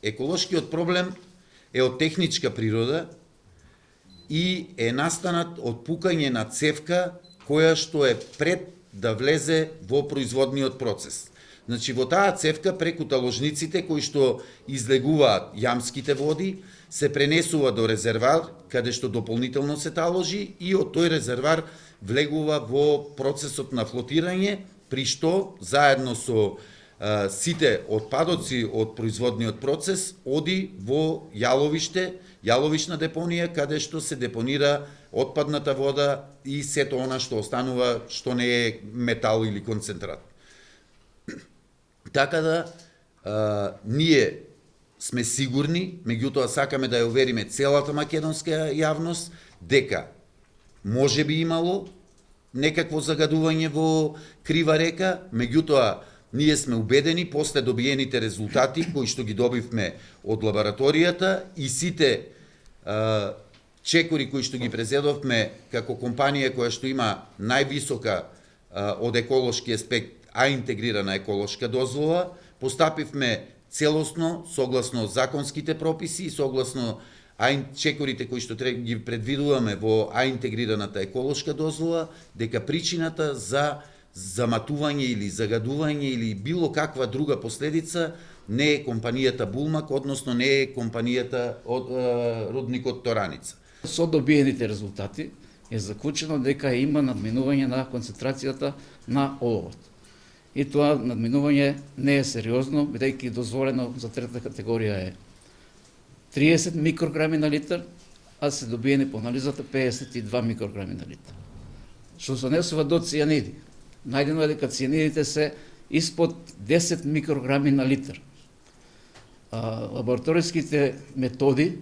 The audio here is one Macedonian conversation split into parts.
еколошкиот проблем е од техничка природа и е настанат од пукање на цевка која што е пред да влезе во производниот процес. Значи, во таа цевка преку таложниците кои што излегуваат јамските води, се пренесува до резервар, каде што дополнително се таложи и од тој резервар влегува во процесот на флотирање, при што заедно со сите отпадоци од производниот процес оди во јаловиште, јаловишна депонија, каде што се депонира отпадната вода и сето она што останува, што не е метал или концентрат. Така да, ние сме сигурни, меѓутоа сакаме да ја увериме целата македонска јавност, дека може би имало некакво загадување во Крива река, меѓутоа ние сме убедени после добиените резултати кои што ги добивме од лабораторијата и сите чекори кои што ги презедовме како компанија која што има највисока од еколошки аспект, а интегрирана еколошка дозвола, постапивме целосно, согласно законските прописи, согласно чекорите кои што ги предвидуваме во интегрираната еколошка дозвола, дека причината за заматување или загадување или било каква друга последица не е компанијата Булмак, односно не е компанијата од рудникот Тораница. Со добиените резултати е заклучено дека има надминување на концентрацијата на оловот. И тоа надминување не е сериозно, бидејќи дозволено за трета категорија е 30 микрограми на литар, а се добиени по анализата 52 микрограми на литар. Што се однесува до цијаниди, најдено е дека цијанидите се испод 10 микрограми на литар. Лабораториските методи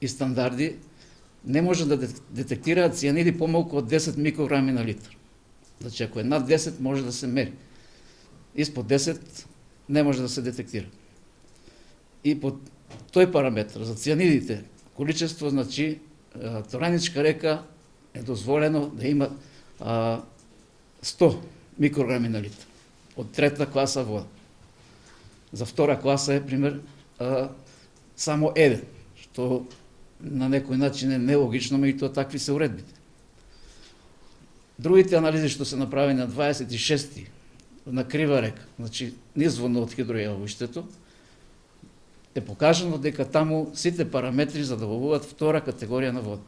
и стандарди не може да детектираат цијаниди помалку од 10 микрограми на литар. Значи, ако е над 10, може да се мери. Испод 10 не може да се детектира. И по тој параметр за цијанидите, количество, значи, Тораничка река е дозволено да има 100 микрограми на литар од трета класа вода. За втора класа е, пример, само 1, што на некој начин е нелогично, меѓутоа такви се уредбите. Другите анализи што се направени на 26 на Крива река, значи низводно од хидројаловиштето, е покажано дека таму сите параметри задоволуваат втора категорија на вода.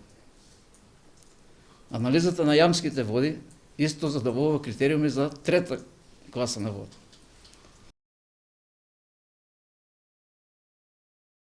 Анализата на јамските води исто задоволува критериуми за трета класа на вода.